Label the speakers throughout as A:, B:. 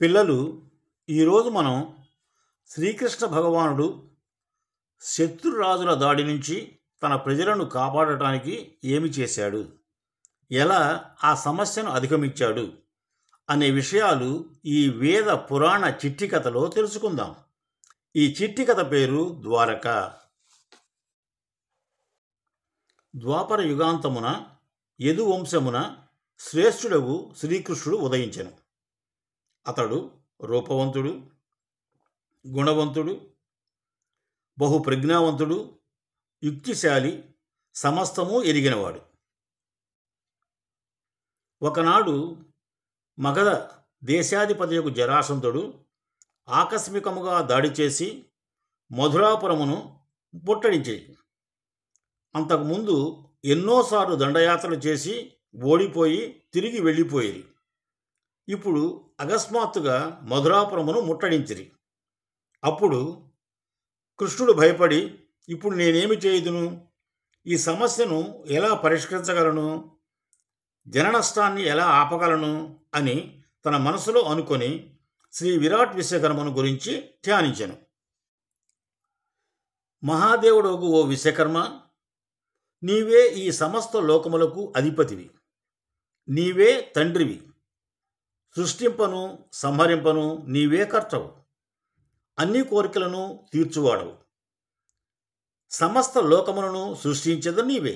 A: పిల్లలు, ఈరోజు మనం శ్రీకృష్ణ భగవానుడు శత్రురాజుల దాడి నుంచి తన ప్రజలను కాపాడటానికి ఏమి చేశాడు, ఎలా ఆ సమస్యను అధిగమించాడు అనే విషయాలు ఈ వేద పురాణ చిట్టి కథలో తెలుసుకుందాం. ఈ చిట్టి కథ పేరు ద్వారక. ద్వాపర యుగాంతమున యదువంశమున శ్రేష్ఠుడగు శ్రీకృష్ణుడు ఉదయించెను. అతడు రూపవంతుడు, గుణవంతుడు, బహుప్రజ్ఞావంతుడు, యుక్తిశాలి, సమస్తము ఎరిగినవాడు. ఒకనాడు మగధ దేశాధిపతియకు జరాసంధుడు ఆకస్మికముగా దాడి చేసి మధురాపురమును ముట్టడించి, అంతకుముందు ఎన్నోసార్లు దండయాత్రలు చేసి ఓడిపోయి తిరిగి వెళ్ళిపోయేది. ఇప్పుడు అకస్మాత్తుగా మధురాపురమును ముట్టడించిరి. అప్పుడు కృష్ణుడు భయపడి, ఇప్పుడు నేనేమి చేయుదును, ఈ సమస్యను ఎలా పరిష్కరించగలను, జననష్టాన్ని ఎలా ఆపగలను అని తన మనసులో అనుకొని శ్రీ విరాట్ విశ్వకర్మను గురించి ధ్యానించెను. మహాదేవుడగు ఓ విశ్వకర్మ, నీవే ఈ సమస్త లోకములకు అధిపతివి, నీవే తండ్రివి, సృష్టింపను సంహరింపను నీవే కర్తవు, అన్ని కోరికలను తీర్చువాడవు, సమస్త లోకములను సృష్టించదు నీవే,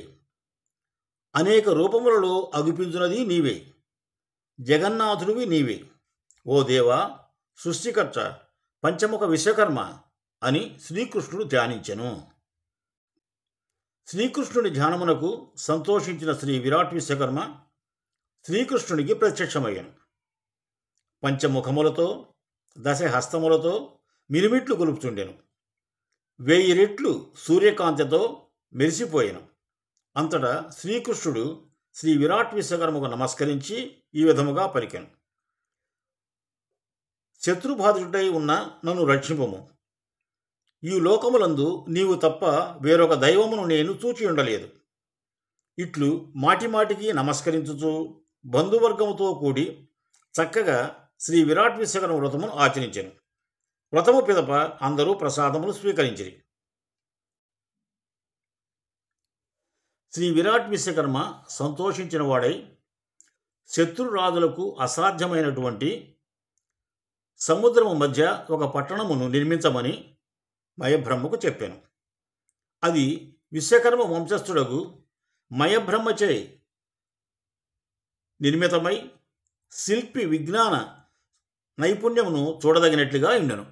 A: అనేక రూపములలో అగుపించున్నది నీవే, జగన్నాథుడివి నీవే, ఓ దేవా సృష్టికర్త పంచముఖ విశ్వకర్మ అని శ్రీకృష్ణుడు ధ్యానించెను. శ్రీకృష్ణుని ధ్యానమునకు సంతోషించిన శ్రీ విరాట్ విశ్వకర్మ శ్రీకృష్ణునికి ప్రత్యక్షమయ్యాను. పంచముఖములతో 10 హస్తములతో మిరుమిట్లు గొలుపుచుండెను. 1000 రెట్లు సూర్యకాంతితో మెరిసిపోయాను. అంతటా శ్రీకృష్ణుడు శ్రీ విరాట్ విశ్వకర్మకు నమస్కరించి ఈ విధముగా పలికెను: శత్రుబాధితుడై ఉన్న నన్ను రక్షింపము. ఈ లోకములందు నీవు తప్ప వేరొక దైవమును నేను చూచి ఉండలేదు. ఇట్లు మాటిమాటికి నమస్కరించుచు బంధువర్గముతో కూడి చక్కగా శ్రీ విరాట్ విశ్వకర్మ వ్రతమును ఆచరించెను. వ్రతము పిదప అందరూ ప్రసాదములు స్వీకరించిరి. శ్రీ విరాట్ విశ్వకర్మ సంతోషించిన వాడై శత్రురాజులకు అసాధ్యమైనటువంటి సముద్రము మధ్య ఒక పట్టణమును నిర్మించమని మయబ్రహ్మకు చెప్పాను. అది విశ్వకర్మ వంశస్థుడకు మయబ్రహ్మచే నిర్మితమై శిల్పి విజ్ఞాన నైపుణ్యమును చూడదగినట్లుగా ఉండెను.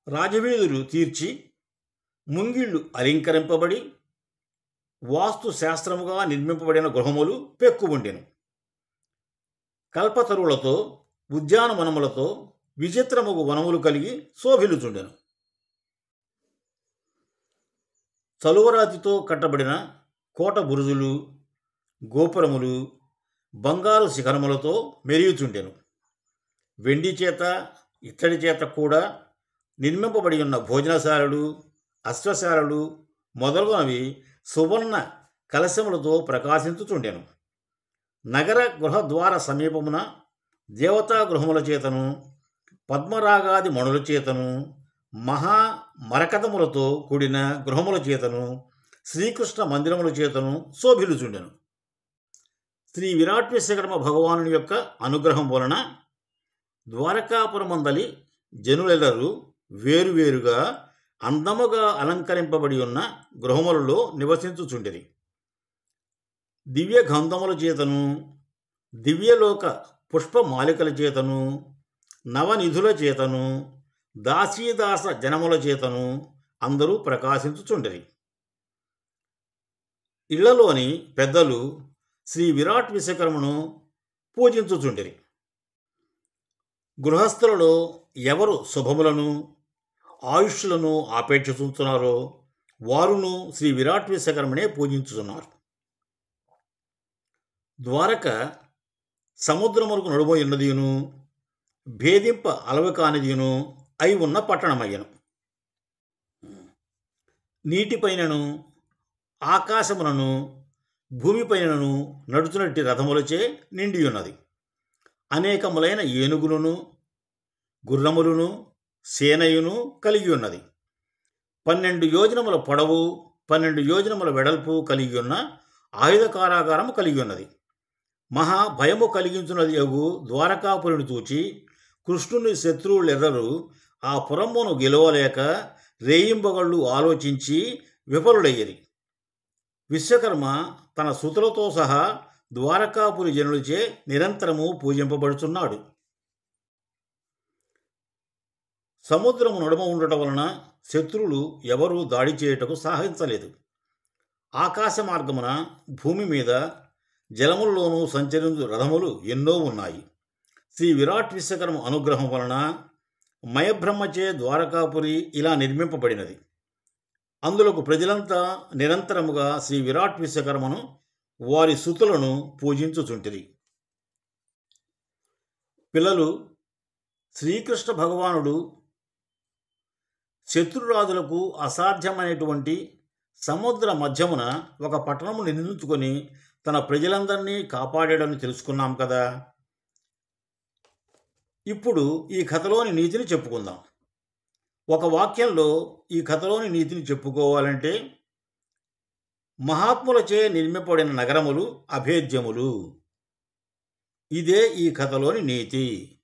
A: రాజవీధులు తీర్చి ముంగిళ్ళు అలంకరింపబడి వాస్తు శాస్త్రముగా నిర్మింపబడిన గృహములు పెక్కుబుండెను. కల్పతరువులతో ఉద్యానవనములతో విచిత్రముగు వనములు కలిగి శోభిల్లుచుండెను. చలువరాతితో కట్టబడిన కోట బురుజులు, గోపురములు బంగారు శిఖరములతో మెరియుచుండెను. వెండి చేత ఇత్తడి చేత కూడా నిర్మింపబడి ఉన్న భోజనశాలలు, అశ్వశాలలు మొదలగునవి సువర్ణ కలశములతో ప్రకాశించుచుండెను. నగర గృహద్వార సమీపమున దేవతా గృహముల చేతను, పద్మరాగాది మణుల చేతను, మహా మరకతములతో కూడిన గృహముల చేతను, శ్రీకృష్ణ మందిరముల చేతను శోభిల్లుచుండెను. శ్రీ విరాట్ విశ్వకర్మ భగవానుని యొక్క అనుగ్రహం వలన ద్వారకాపురమందలి జనులెల్లరూ వేరువేరుగా అందముగా అలంకరింపబడి ఉన్న గృహములలో నివసించుచుండిరి. దివ్య గంధముల చేతను, దివ్యలోక పుష్పమాలికల చేతను, నవనిధుల చేతను, దాసీదాస జనముల చేతను అందరూ ప్రకాశించుచుండిరి. ఇళ్లలోని పెద్దలు శ్రీ విరాట్ విశ్వకర్మను పూజించుచుండిరి. గృహస్థులలో ఎవరు శుభములను ఆయుష్లను ఆపేక్షిస్తున్నారో వారును శ్రీ విరాట్ విశ్వకర్మనే పూజించుతున్నారు. ద్వారక సముద్రములకు నడుమయున్నదియును, భేదింప అలవి కానిదియును అయి ఉన్న పట్టణమయ్యను. నీటిపైనను ఆకాశమునను భూమిపైనను నడుచునట్టి రథములచే నిండియున్నది. అనేకములైన ఏనుగులను, గుర్రములను, సేనయును కలిగి ఉన్నది. 12 యోజనముల పొడవు, 12 యోజనముల వెడల్పు కలిగి ఉన్న ఆయుధ కారాగారము కలిగి ఉన్నది. మహా భయము కలిగించున్నది యగు ద్వారకాపురిని చూచి కృష్ణుని శత్రువులెర్రరు ఆ పురమ్మును గెలవలేక రేయింబగళ్ళు ఆలోచించి విఫలుడయ్యిరి. విశ్వకర్మ తన సుతులతో సహా ద్వారకాపురి జనులచే నిరంతరము పూజింపబడుచున్నాడు. సముద్రము నడుమ ఉండటం వలన శత్రువులు ఎవరూ దాడి చేయుటకు సాహసించలేదు. ఆకాశ మార్గమున భూమి మీద జలముల్లోనూ సంచరించు రథములు ఎన్నో ఉన్నాయి. శ్రీ విరాట్ విశ్వకర్మ అనుగ్రహం వలన మయబ్రహ్మచే ద్వారకాపురి ఇలా నిర్మింపబడినది. అందులోకి ప్రజలంతా నిరంతరముగా శ్రీ విరాట్ విశ్వకర్మను వారి సుతులను పూజించుచుంటిరి. పిల్లలు, శ్రీకృష్ణ భగవానుడు శత్రురాజులకు అసాధ్యమైనటువంటి సముద్ర మధ్యమున ఒక పట్టణము నిర్మించుకొని తన ప్రజలందరినీ కాపాడాడని తెలుసుకున్నాం కదా. ఇప్పుడు ఈ కథలోని నీతిని చెప్పుకుందాం. ఒక వాక్యంలో ఈ కథలోని నీతిని చెప్పుకోవాలంటే, మహాత్ములచే నిర్మింపబడిన నగరములు అభేద్యములు. ఇదే ఈ కథలోని నీతి.